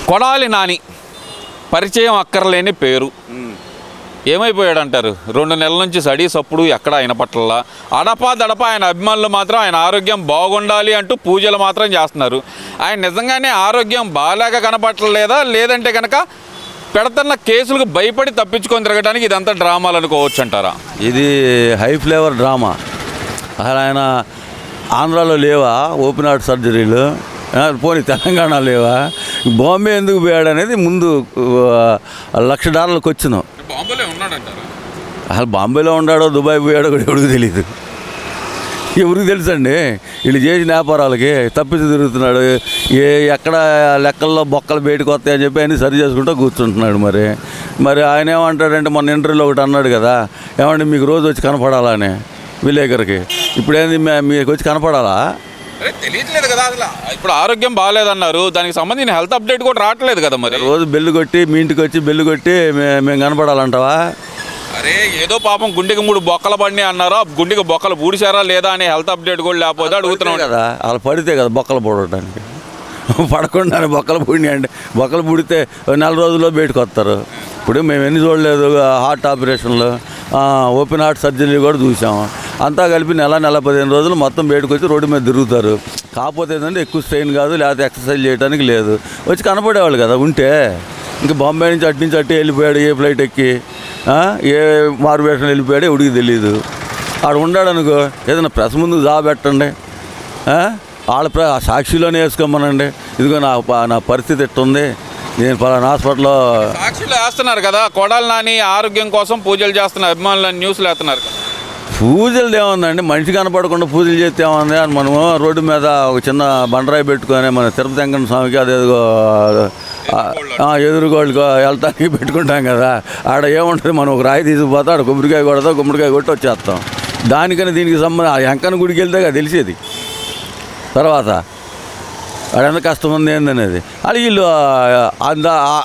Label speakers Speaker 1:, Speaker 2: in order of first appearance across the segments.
Speaker 1: కొడాలి నాని పరిచయం అక్కర్లేని పేరు ఏమైపోయాడు అంటారు? 2 నెలల నుంచి సడీ సప్పుడు ఎక్కడ ఆయన పట్ల అడపా ఆయన అభిమానులు మాత్రం ఆయన ఆరోగ్యం బాగుండాలి అంటూ పూజలు మాత్రం చేస్తున్నారు. ఆయన నిజంగానే ఆరోగ్యం బాగాలేక కనపట్టలేదా, లేదంటే కనుక పెడుతున్న కేసులకు భయపడి తప్పించుకొని తిరగడానికి ఇదంతా డ్రామాలు అనుకోవచ్చు అంటారా?
Speaker 2: ఇది హై ఫ్లేవర్ డ్రామా. అసలు ఆయన ఆంధ్రాలో లేవా ఓపెన్ హార్ట్ సర్జరీలు? పోనీ తెలంగాణ లేవా? బాంబే ఎందుకు పోయాడు అనేది ముందు $1,00,000 వచ్చినాం. అసలు బాంబేలో ఉన్నాడో దుబాయ్ పోయాడో కూడా ఎవరికి తెలియదు. ఎవరికి తెలుసండి? వీళ్ళు చేసిన వ్యాపారాలకి తప్పించి తిరుగుతున్నాడు. ఎక్కడ లెక్కల్లో బొక్కలు బయటకు వస్తాయని చెప్పి ఆయన సరి చేసుకుంటూ కూర్చుంటున్నాడు. మరి ఆయన ఏమంటాడంటే మొన్న ఇంటర్వ్యూలో ఒకటి అన్నాడు కదా, ఏమంటే మీకు రోజు వచ్చి కనపడాలా అని విలేకరికి. ఇప్పుడు ఏంది మీకు వచ్చి కనపడాలా?
Speaker 1: తెలియట్లేదు కదా అసలు. ఇప్పుడు ఆరోగ్యం బాగాలేదన్నారు, దానికి సంబంధించిన హెల్త్ అప్డేట్ కూడా రావట్లేదు కదా. మరి
Speaker 2: రోజు బెల్లు కొట్టి మీ ఇంటికి వచ్చి బెల్లు కొట్టి మేము కనపడాలంటావా?
Speaker 1: అరే ఏదో పాపం గుండెకి 3 బొక్కలు పడినాయి అన్నారు, గుండెకి బొక్కలు పూడిచారా లేదా అనే హెల్త్ అప్డేట్ కూడా లేకపోతే అడుగుతున్నాం
Speaker 2: కదా. అలా పడితే కదా బొక్కలు పూడటానికి, పడకుండా బొక్కలు పూడినాయి అంటే బొక్కలు పూడితే 4 రోజుల్లో బయటకు వస్తారు. ఇప్పుడు మేము ఎన్ని చూడలేదు హార్ట్ ఆపరేషన్లు, ఓపెన్ హార్ట్ సర్జరీ కూడా చూసాము. అంతా కలిపి నెల 15 రోజులు మొత్తం బయటకు వచ్చి రోడ్డు మీద తిరుగుతారు. కాకపోతే ఏంటంటే ఎక్కువ స్ట్రెయిన్ కాదు, లేకపోతే ఎక్సర్సైజ్ చేయడానికి లేదు. వచ్చి కనపడేవాళ్ళు కదా ఉంటే. ఇంకా బాంబే నుంచి అటు వెళ్ళిపోయాడు, ఏ ఫ్లైట్ ఎక్కి ఏ మారువేషం వెళ్ళిపోయాడు ఎవడికి తెలియదు. ఆడు ఉన్నాడు అనుకో, ఏదైనా ప్రెస్ ముందు పెట్టండి, వాళ్ళ సాక్షిలోనే వేసుకోమనండి, ఇదిగో నా పరిస్థితి ఎట్టుంది, నేను పలానా హాస్పిటల్లో.
Speaker 1: సాక్షిలో వేస్తున్నారు కదా, కొడాలి నాని ఆరోగ్యం కోసం పూజలు చేస్తున్న అభిమానులను న్యూస్లు వేస్తున్నారు కదా.
Speaker 2: పూజలు ఏముందండి, మనిషి కనపడకుండా పూజలు చేస్తే ఏముంది అని మనము రోడ్డు మీద ఒక చిన్న బండరాయి పెట్టుకొని మన తిరుపతి వెంకన్న స్వామికి అదేదో ఎదురుగోళ్ళకి వెళ్తానికి పెట్టుకుంటాం కదా. ఆడ ఏముంటుంది, మనం ఒక రాయి తీసుకుపోతాం, ఆడ కొబ్బరికాయ కొడతాం, గుమ్మడికాయ కొట్టి వచ్చేస్తాం. దానికని దీనికి సంబంధం వెంకన్న గుడికి వెళ్తే కదా తెలిసేది. తర్వాత ఆడ ఎంత కష్టం ఉంది ఏందనేది అది వీళ్ళు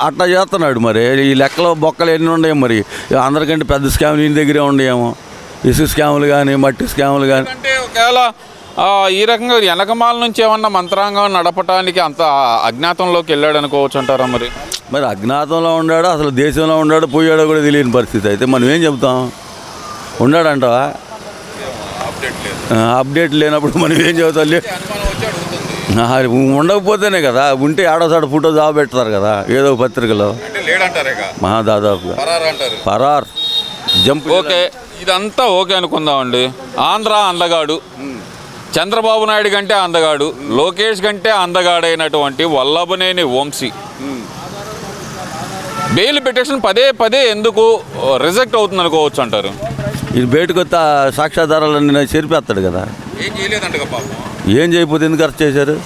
Speaker 2: అట్లా చేస్తున్నాడు. మరి ఈ లెక్కలో బొక్కలు ఎన్ని ఉన్నాయో, మరి అందరికంటే పెద్ద స్కామ్లు ఈయన దగ్గరే ఉండేమో. ఇసుక స్కాములు కానీ, మట్టి స్కాములు కానీ.
Speaker 1: అంటే ఒకవేళ ఈ రకంగా వెనకమాల నుంచి ఏమన్నా మంత్రాంగం నడపడానికి అంత అజ్ఞాతంలోకి వెళ్ళాడు అనుకోవచ్చు అంటారా?
Speaker 2: మరి అజ్ఞాతంలో ఉన్నాడు, అసలు దేశంలో ఉన్నాడు, పోయాడో కూడా తెలియని పరిస్థితి. అయితే మనం ఏం చెప్తాం? ఉన్నాడంటావా? అప్డేట్ లేనప్పుడు మనం ఏం చెబుతాం? ఉండకపోతేనే కదా. ఉంటే ఆడోసాడు ఫోటో పెడతారు కదా ఏదో పత్రికలో. దాదాపుగా పరార్ జంప్.
Speaker 1: ఓకే, ఇదంతా ఓకే అనుకుందామండి. ఆంధ్ర అందగాడు, చంద్రబాబు నాయుడు కంటే అందగాడు, లోకేష్ కంటే అందగాడైనటువంటి వల్లభనేని వంశీ బెయిల్ పిటిషన్ పదే ఎందుకు రిజెక్ట్ అవుతుంది అనుకోవచ్చు అంటారు?
Speaker 2: ఇది బయటకు వస్తే సాక్ష్యాధారాలన్నీ చేరిపేస్తాడు కదా.
Speaker 1: ఏం చేయలేదంట పాపం.
Speaker 2: ఏం చేయకపోతే ఎందుకు అరెస్ట్ చేశారు?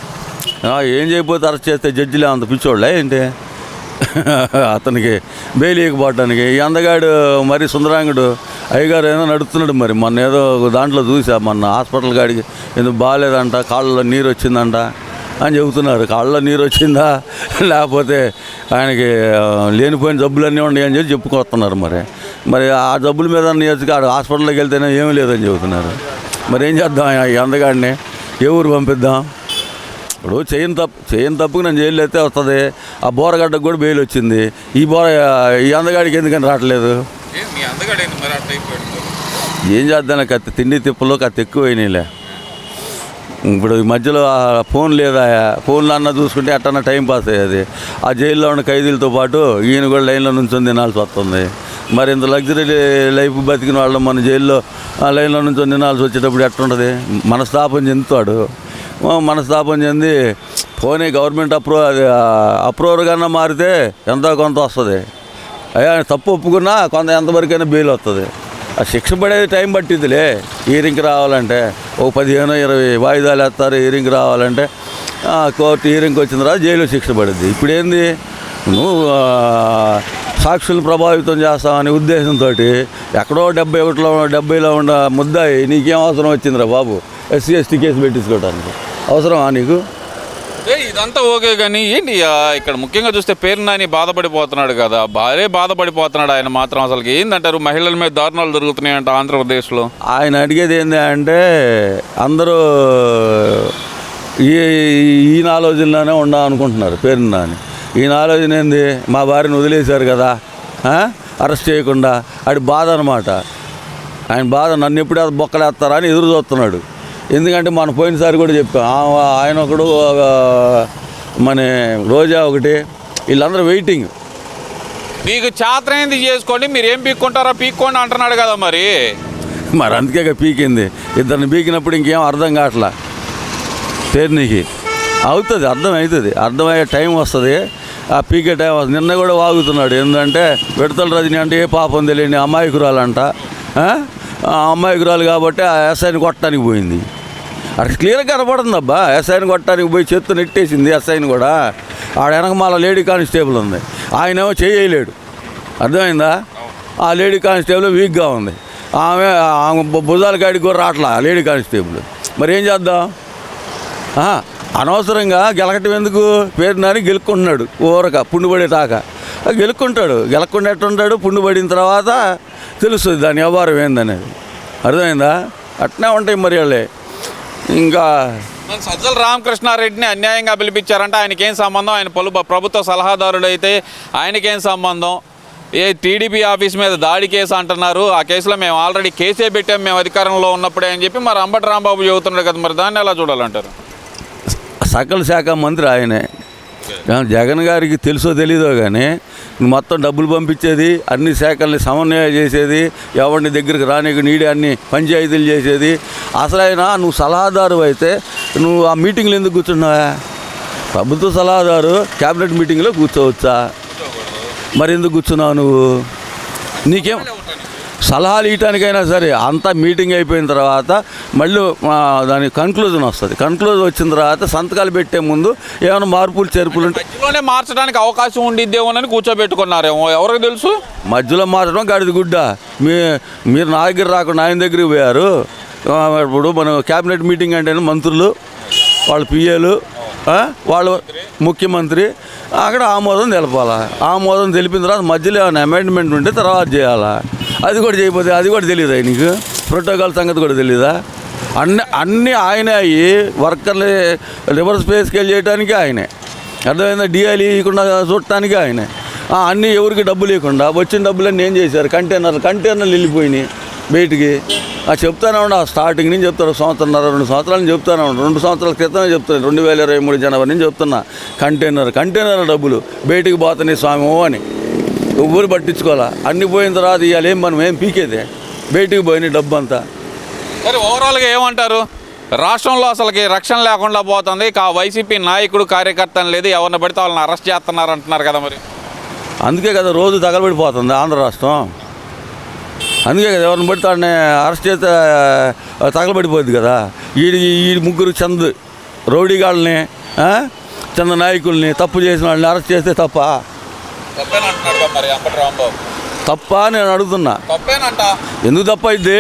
Speaker 2: ఏం చేయకపోతే అరెస్ట్ చేస్తే జడ్జిలే అంత పిచ్చోళ్ళే ఏంటి అతనికి బెయిల్ ఇవ్వకపోవడానికి? ఈ అందగాడు మరి సుందరాంగుడు అయ్యగారు ఏదో నడుపుతున్నాడు. మరి మొన్న ఏదో దాంట్లో చూసా, మొన్న హాస్పిటల్ కాడికి ఎందుకు బాగాలేదంట, కాళ్ళలో నీరు వచ్చిందంట అని చెబుతున్నారు. కాళ్ళలో నీరు వచ్చిందా లేకపోతే ఆయనకి లేనిపోయిన జబ్బులన్నీ ఉన్నాయి అని చెప్పి చెప్పుకొస్తున్నారు. మరి ఆ జబ్బుల మీద హాస్పిటల్కి వెళ్తేనే ఏమీ లేదని చెబుతున్నారు. మరి ఏం చేద్దాం? ఈ అందగాడిని ఏ ఊరు పంపిద్దాం? ఇప్పుడు చేయని తప్పుకు నేను జైలు అయితే వస్తుంది. ఆ బోరగడ్డకు కూడా బెయిల్ వచ్చింది. ఈ అందగాడికి ఎందుకని రావట్లేదు? ఏం చేద్దాం? కత్తి తిండి తిప్పలో కత్తి ఎక్కువైనాయిలే. ఇప్పుడు ఈ మధ్యలో ఫోన్ లేదా, ఫోన్లో అన్నా చూసుకుంటే అట్టన్నా టైం పాస్ అయ్యేది. ఆ జైల్లో ఉన్న ఖైదీలతో పాటు ఈయన కూడా లైన్లో నుంచొని తినాల్సి వస్తుంది. మరి ఇంత లగ్జరీ లైఫ్ బతికిన వాళ్ళు మన జైల్లో లైన్లో నుంచొని తినాల్సి వచ్చేటప్పుడు ఎట్టుంటుంది? మనస్తాపం చెంది పోనీ గవర్నమెంట్ అప్రూవర్ కన్నా మారితే ఎంతో కొంత వస్తుంది. అయ్యా తప్పు ఒప్పుకున్నా కొంత ఎంతవరకైనా బెయిల్ వస్తుంది. ఆ శిక్ష పడేది టైం పట్టిద్దిలే. హీరింగ్కి రావాలంటే ఓ 15-20 వాయిదాలు వేస్తారు. హీరింగ్కి రావాలంటే కోర్టు హీరింగ్కి వచ్చిన తర్వాత జైలు శిక్ష పడుద్ది. ఇప్పుడు ఏంది, నువ్వు సాక్షులను ప్రభావితం చేస్తామనే ఉద్దేశంతో ఎక్కడో 71లో ఉన్న ముద్దాయి నీకేం అవసరం వచ్చిందిరా బాబు SC ST కేసు పెట్టించుకోవడానికి? అవసరమా నీకు?
Speaker 1: ఇదంతా ఓకే, కానీ ఏంటి ఇక్కడ ముఖ్యంగా చూస్తే పేరు నాని బాధపడిపోతున్నాడు కదా, భారీ బాధపడిపోతున్నాడు ఆయన మాత్రం. అసలు ఏందంటారు? మహిళల మీద దారుణాలు జరుగుతున్నాయంట ఆంధ్రప్రదేశ్లో.
Speaker 2: ఆయన అడిగేది ఏంటి అంటే అందరూ ఈయన ఆలోచనలోనే ఉండాలనుకుంటున్నారు పేరు నాని. ఈయన ఆలోచన ఏంది, మా భార్యను వదిలేశారు కదా అరెస్ట్ చేయకుండా, అది బాధ అనమాట. ఆయన బాధ, నన్ను ఎప్పుడు బొక్కలేస్తారా అని ఎదురు చూస్తున్నాడు. ఎందుకంటే మనం పోయినసారి కూడా చెప్పాం, ఆయన ఒకడు మన రోజా ఒకటి, వీళ్ళందరూ వెయిటింగ్.
Speaker 1: మీకు చేతనైంది చేసుకోండి, మీరు ఏం పీక్కుంటారో పీక్కోండి అంటున్నాడు కదా మరి.
Speaker 2: మరి అందుకే పీకింది. ఇద్దరిని పీకినప్పుడు ఇంకేం అర్థం కావట్లా. పేరునికి అవుతుంది, అర్థమయ్యే టైం వస్తుంది, ఆ పీకే టైం వస్తుంది. నిన్న కూడా వాగుతున్నాడు, ఏంటంటే విడతల రజని అంటే ఏ పాపం తెలియని అమాయకురాలంట. ఆ అమాయకురాలు కాబట్టి ఆ ఎస్ఐని కొట్టడానికి పోయింది. అక్కడ క్లియర్గా కనపడుతుంది అబ్బా, ఎస్ఐని కొట్టడానికి పోయి చేత్తో నెట్టేసింది ఎస్ఐని కూడా. ఆడ వెనకమాల లేడీ కానిస్టేబుల్ ఉంది, ఆయనేమో చేయలేడు. అర్థమైందా? ఆ లేడీ కానిస్టేబుల్ వీక్గా ఉంది, ఆమె భుజాల కాడికి కూడా రావట్లా లేడీ కానిస్టేబుల్. మరి ఏం చేద్దాం? అనవసరంగా గెలకటం ఎందుకు? పేరు నాని గెలుక్కుంటున్నాడు ఊరక పుండుపడేటాక. గెలుక్కుంటాడు, గెలక్కుండా ఎట్టుంటాడు, పుండు పడిన తర్వాత తెలుస్తుంది దాని వ్యవహారం ఏందనేది. అర్థమైందా? అట్నే ఉంటాయి మరి వాళ్ళే. ఇంకా
Speaker 1: సజ్జల రామకృష్ణారెడ్డిని అన్యాయంగా పిలిపించారంటే ఆయనకేం సంబంధం? ఆయన ప్రభుత్వ సలహాదారుడు అయితే ఆయనకేం సంబంధం? టీడీపీ ఆఫీస్ మీద దాడి కేసు అంటున్నారు, ఆ కేసులో మేము ఆల్రెడీ కేసే పెట్టాం మేము అధికారంలో ఉన్నప్పుడే అని చెప్పి మరి అంబటి రాంబాబు చెబుతున్నాడు కదా. మరి దాన్ని ఎలా చూడాలంటారు?
Speaker 2: సకల శాఖ మంత్రి ఆయనే. జగన్ గారికి తెలుసో తెలీదో కానీ మొత్తం డబ్బులు పంపించేది, అన్ని శాఖల్ని సమన్వయం చేసేది, ఎవరిని దగ్గరికి రానికి నీడి అన్ని పంచాయతీలు చేసేది. అసలు ఆయన నువ్వు సలహాదారు అయితే నువ్వు ఆ మీటింగ్లో ఎందుకు కూర్చున్నావా? ప్రభుత్వ సలహాదారు క్యాబినెట్ మీటింగ్లో కూర్చోవచ్చా? మరి ఎందుకు కూర్చున్నావు నువ్వు? నీకేం సలహాలు ఇవ్వటానికైనా సరే అంతా మీటింగ్ అయిపోయిన తర్వాత మళ్ళీ దాని కన్క్లూజన్ వస్తుంది. కన్క్లూజన్ వచ్చిన తర్వాత సంతకాలు పెట్టే ముందు ఏమైనా మార్పులు చేర్పులు
Speaker 1: మధ్యలోనే మార్చడానికి అవకాశం ఉండిద్దేమోనని కూర్చోబెట్టుకున్నారేమో, ఎవరికి తెలుసు?
Speaker 2: మధ్యలో మార్చడం గడిది గుడ్డ. మీరు నా దగ్గర రాకుండా ఆయన దగ్గరికి పోయారు. ఇప్పుడు మనం క్యాబినెట్ మీటింగ్ అంటే మంత్రులు, వాళ్ళ పిఏలు, వాళ్ళు ముఖ్యమంత్రి అక్కడ ఆమోదం తెలపాలా. ఆమోదం తెలిపిన తర్వాత మధ్యలో ఏమైనా అమెండ్మెంట్ ఉంటే తర్వాత చేయాలా. అది కూడా చేయకపోతే అది కూడా తెలియదా నీకు? ప్రోటోకాల్ సంగతి కూడా తెలీదా? అన్నీ ఆయనే అయ్యి వర్కర్ని రివర్స్ పే స్కేల్ చేయడానికి ఆయనే. అర్థమైందా? డిఐలు ఇవ్వకుండా చూడటానికి ఆయనే. అన్నీ ఎవరికి డబ్బులు ఇవ్వకుండా వచ్చిన డబ్బులన్నీ ఏం చేశారు? కంటైనర్లు వెళ్ళిపోయినాయి బయటికి. చెప్తానే ఉండ స్టార్టింగ్ నుంచి చెప్తాను, 1.5 సంవత్సరాలు 2 సంవత్సరాల నుంచి చెప్తానే ఉండు. 2 సంవత్సరాల క్రితమే చెప్తాను, 2023 జనవరి నుంచి చెప్తున్నా. కంటైనర్ డబ్బులు బయటికి పోతున్నాయి స్వామి అని ఊరు పట్టించుకోవాలా. అన్ని పోయిన తర్వాత ఇవాళ ఏం మనం ఏం పీకేదే? బయటికి పోయినాయి డబ్బు అంతా.
Speaker 1: సరే, ఓవరాల్గా ఏమంటారు? రాష్ట్రంలో అసలుకి రక్షణ లేకుండా పోతుంది. వైసీపీ నాయకుడు కార్యకర్తలు లేదు, ఎవరిని పడితే వాళ్ళని అరెస్ట్ చేస్తున్నారు అంటున్నారు కదా. మరి
Speaker 2: అందుకే కదా రోజు తగలబడిపోతుంది ఆంధ్ర రాష్ట్రం. అందుకే కదా ఎవరిని పడితే వాడిని అరెస్ట్ చేస్తే తగలబడిపోద్ది కదా. ఈ ముగ్గురు రౌడీగాళ్ళని, చంద నాయకుల్ని, తప్పు చేసిన వాళ్ళని అరెస్ట్ చేస్తే తప్ప నేను అడుగుతున్నా. ఎందుకు తప్ప అయింది?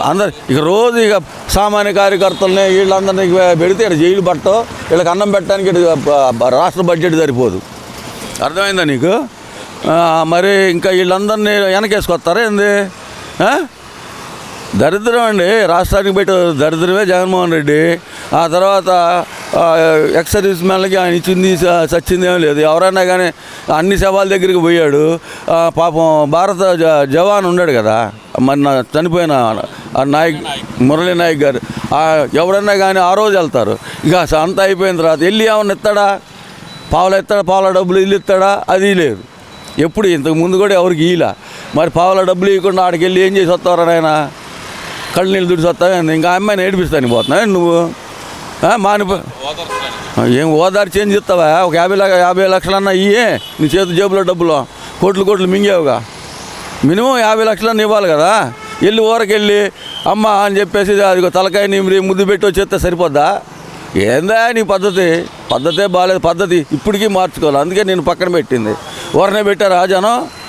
Speaker 2: అందరు ఇక రోజు ఇక సామాన్య కార్యకర్తలని వీళ్ళందరినీ పెడితే ఇక్కడ జైలు పట్టో, వీళ్ళకి అన్నం పెట్టడానికి రాష్ట్ర బడ్జెట్ సరిపోదు. అర్థమైందా నీకు? మరి ఇంకా వీళ్ళందరినీ వెనకేసుకొస్తారా ఏంది? దరిద్రం అండి, రాష్ట్రానికి పెట్టే దరిద్రమే జగన్మోహన్ రెడ్డి. ఆ తర్వాత ఎక్స్ సర్వీస్ మ్యాన్లకి ఆయన ఇచ్చింది చచ్చింది ఏం లేదు. ఎవరైనా కానీ అన్ని శవాల దగ్గరికి పోయాడు. పాపం భారత జవాన్ ఉన్నాడు కదా, మన చనిపోయిన మురళీ నాయక్ గారు, ఎవరైనా కానీ ఆ రోజు వెళ్తారు. ఇక అంతా అయిపోయిన తర్వాత వెళ్ళి ఏమన్నా ఇస్తాడా? పావుల డబ్బులు ఇల్లు ఇస్తాడా? అది లేదు. ఎప్పుడు ఇంతకు ముందు కూడా ఎవరికి ఇలా. మరి పావుల డబ్బులు ఇవ్వకుండా ఆడికి వెళ్ళి ఏం చేసి వస్తావు ఆయన? కళ్ళు నీళ్ళు దుడిచి వస్తావు. ఇంకా అమ్మాయిని ఏడిపిస్తాను పోతున్నావు నువ్వు. ఏం ఓదార్చి ఏం చెప్తావా? ఒక 50 లక్షలన్నా ఇయ్యే, నీ చేతి జేబులో డబ్బులు కోట్లు మింగావుగా. మినిమం 50 లక్షలన్నా ఇవ్వాలి కదా. వెళ్ళి ఊరకెళ్ళి అమ్మ అని చెప్పేసి అది తలకాయ నిమిరి ముద్దు పెట్టి వచ్చేస్తే సరిపోద్దా? ఏందా నీ పద్ధతే బాగాలేదు. పద్ధతి ఇప్పటికీ మార్చుకోవాలి. అందుకే నేను పక్కన పెట్టింది. ఊరనే పెట్టారా జనం?